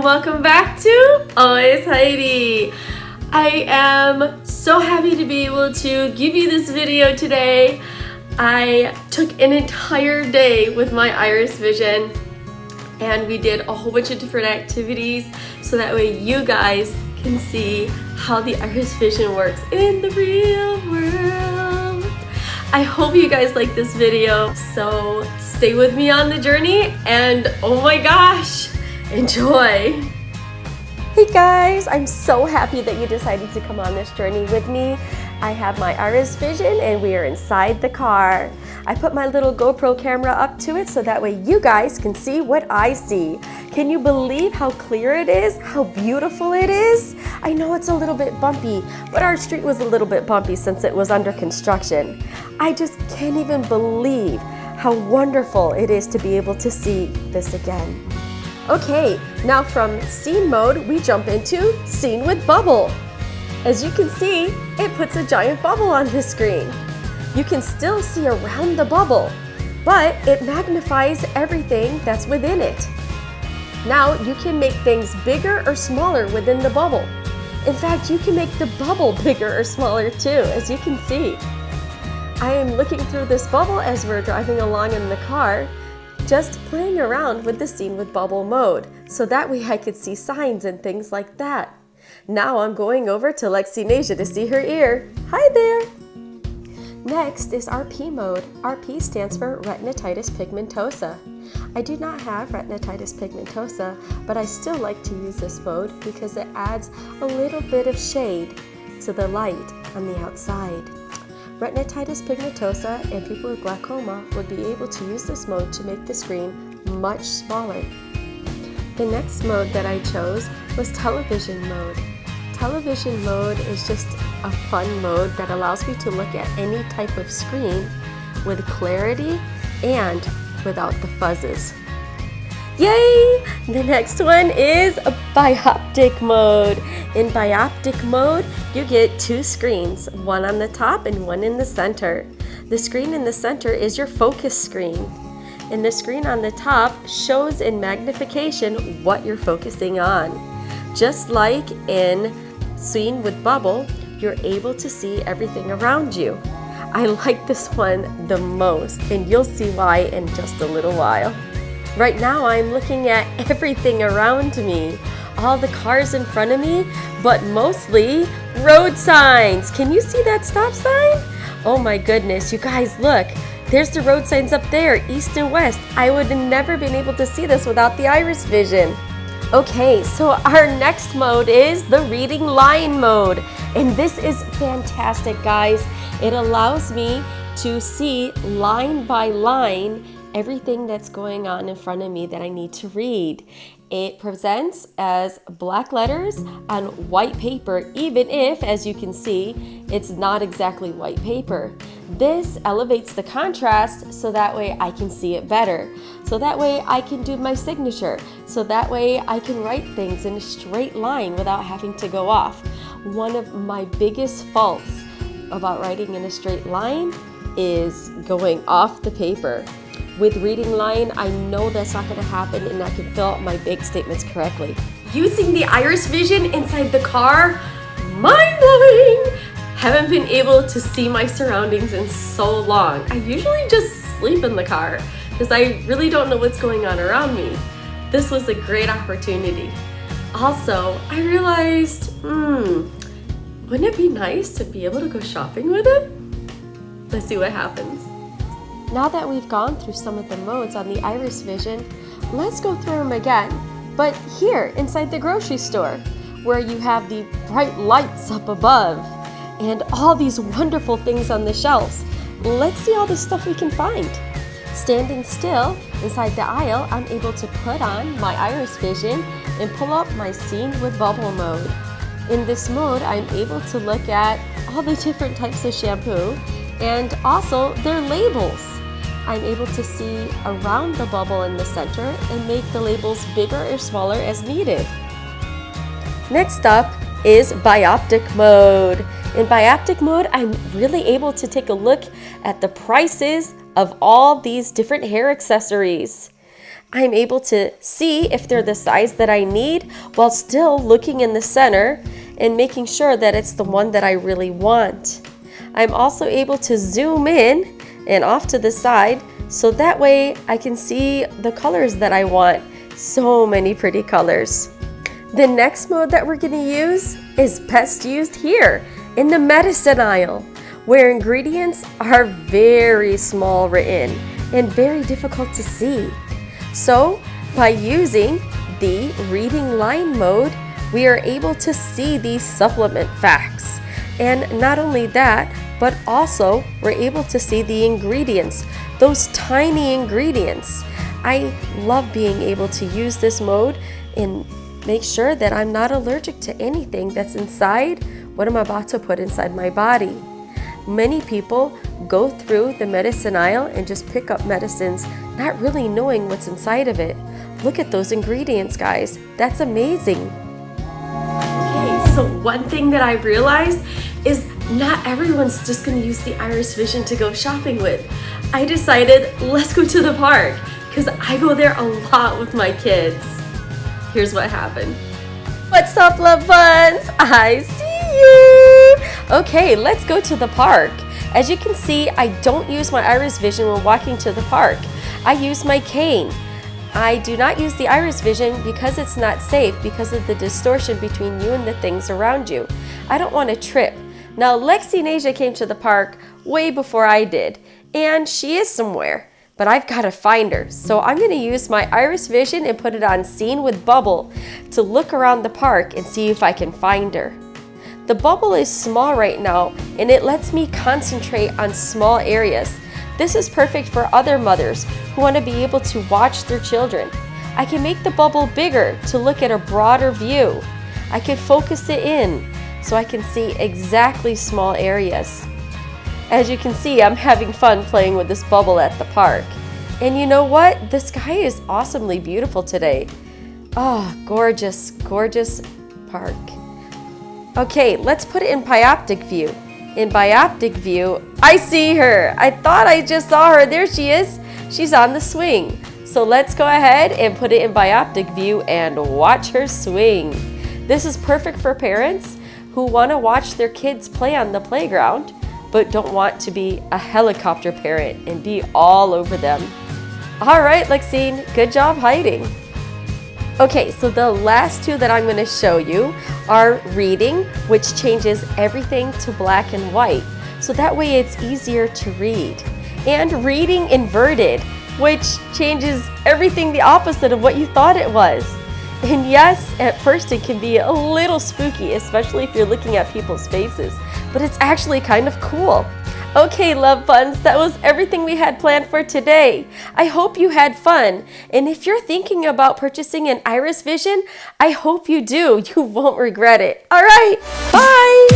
welcome back to Always Heidi. I am so happy to be able to give you this video today. I took an entire day with my IrisVision and we did a whole bunch of different activities so that way you guys can see how the IrisVision works in the real world. I hope you guys like this video, so stay with me on the journey and oh my gosh, enjoy! Hey guys, I'm so happy that you decided to come on this journey with me. I have my IrisVision and we are inside the car. I put my little GoPro camera up to it so that way you guys can see what I see. Can you believe how clear it is? How beautiful it is? I know it's a little bit bumpy, but our street was a little bit bumpy since it was under construction. I just can't even believe how wonderful it is to be able to see this again. Okay, now from scene mode, we jump into scene with bubble. As you can see, it puts a giant bubble on the screen. You can still see around the bubble, but it magnifies everything that's within it. Now you can make things bigger or smaller within the bubble. In fact, you can make the bubble bigger or smaller too, as you can see. I am looking through this bubble as we're driving along in the car, just playing around with the scene with bubble mode, so that way I could see signs and things like that. Now I'm going over to Lexi to see her ear. Hi there! Next is RP mode. RP stands for retinitis pigmentosa. I do not have retinitis pigmentosa, but I still like to use this mode because it adds a little bit of shade to the light on the outside. Retinitis pigmentosa and people with glaucoma would be able to use this mode to make the screen much smaller. The next mode that I chose was television mode. Television mode is just a fun mode that allows me to look at any type of screen with clarity and without the fuzzes. Yay! The next one is a bioptic mode. In bioptic mode, you get two screens, one on the top and one in the center. The screen in the center is your focus screen. And the screen on the top shows in magnification what you're focusing on. Just like in scene with bubble, you're able to see everything around you. I like this one the most, and you'll see why in just a little while. Right now I'm looking at everything around me, all the cars in front of me, but mostly road signs. Can you see that stop sign? Oh my goodness, you guys look. There's the road signs up there, east and west. I would have never been able to see this without the IrisVision. Okay, so our next mode is the reading line mode. And this is fantastic, guys. It allows me to see line by line everything that's going on in front of me that I need to read. It presents as black letters on white paper, even if, as you can see, it's not exactly white paper. This elevates the contrast so that way I can see it better. So that way I can do my signature. So that way I can write things in a straight line without having to go off. One of my biggest faults about writing in a straight line is going off the paper. With reading line, I know that's not going to happen and I can fill out my big statements correctly. Using the IrisVision inside the car, mind-blowing! Haven't been able to see my surroundings in so long. I usually just sleep in the car because I really don't know what's going on around me. This was a great opportunity. Also, I realized, wouldn't it be nice to be able to go shopping with it? Let's see what happens. Now that we've gone through some of the modes on the IrisVision, let's go through them again, but here inside the grocery store, where you have the bright lights up above and all these wonderful things on the shelves. Let's see all the stuff we can find. Standing still inside the aisle, I'm able to put on my IrisVision and pull up my scene with bubble mode. In this mode, I'm able to look at all the different types of shampoo and also their labels. I'm able to see around the bubble in the center and make the labels bigger or smaller as needed. Next up is bioptic mode. In bioptic mode, I'm really able to take a look at the prices of all these different hair accessories. I'm able to see if they're the size that I need while still looking in the center and making sure that it's the one that I really want. I'm also able to zoom in and off to the side so that way I can see the colors that I want. So many pretty colors. The next mode that we're going to use is best used here in the medicine aisle, where ingredients are very small written and very difficult to see. So by using the reading line mode, we are able to see these supplement facts. And not only that, but also we're able to see the ingredients, those tiny ingredients. I love being able to use this mode and make sure that I'm not allergic to anything that's inside what I'm about to put inside my body. Many people go through the medicine aisle and just pick up medicines, not really knowing what's inside of it. Look at those ingredients, guys. That's amazing. Okay, so one thing that I realized is not everyone's just going to use the IrisVision to go shopping with. I decided, let's go to the park, because I go there a lot with my kids. Here's what happened. What's up, love buns? I see you. Okay, let's go to the park. As you can see, I don't use my IrisVision when walking to the park. I use my cane. I do not use the IrisVision because it's not safe because of the distortion between you and the things around you. I don't want to trip. Now, Lexi and Asia came to the park way before I did, and she is somewhere, but I've got to find her. So I'm going to use my IrisVision and put it on scene with bubble to look around the park and see if I can find her. The bubble is small right now, and it lets me concentrate on small areas. This is perfect for other mothers who want to be able to watch their children. I can make the bubble bigger to look at a broader view. I can focus it in so I can see exactly small areas. As you can see, I'm having fun playing with this bubble at the park. And you know what? The sky is awesomely beautiful today. Oh, gorgeous, gorgeous park. Okay, let's put it in bioptic view. In bioptic view, I see her. I thought I just saw her. There she is. She's on the swing. So let's go ahead and put it in bioptic view and watch her swing. This is perfect for parents who want to watch their kids play on the playground, but don't want to be a helicopter parent and be all over them. All right, Lexine, good job hiding. Okay, so the last two that I'm going to show you are reading, which changes everything to black and white. So that way it's easier to read. And reading inverted, which changes everything the opposite of what you thought it was. And yes, at first it can be a little spooky, especially if you're looking at people's faces, but it's actually kind of cool. Okay, love buns, that was everything we had planned for today. I hope you had fun. And if you're thinking about purchasing an IrisVision, I hope you do. You won't regret it. All right, bye.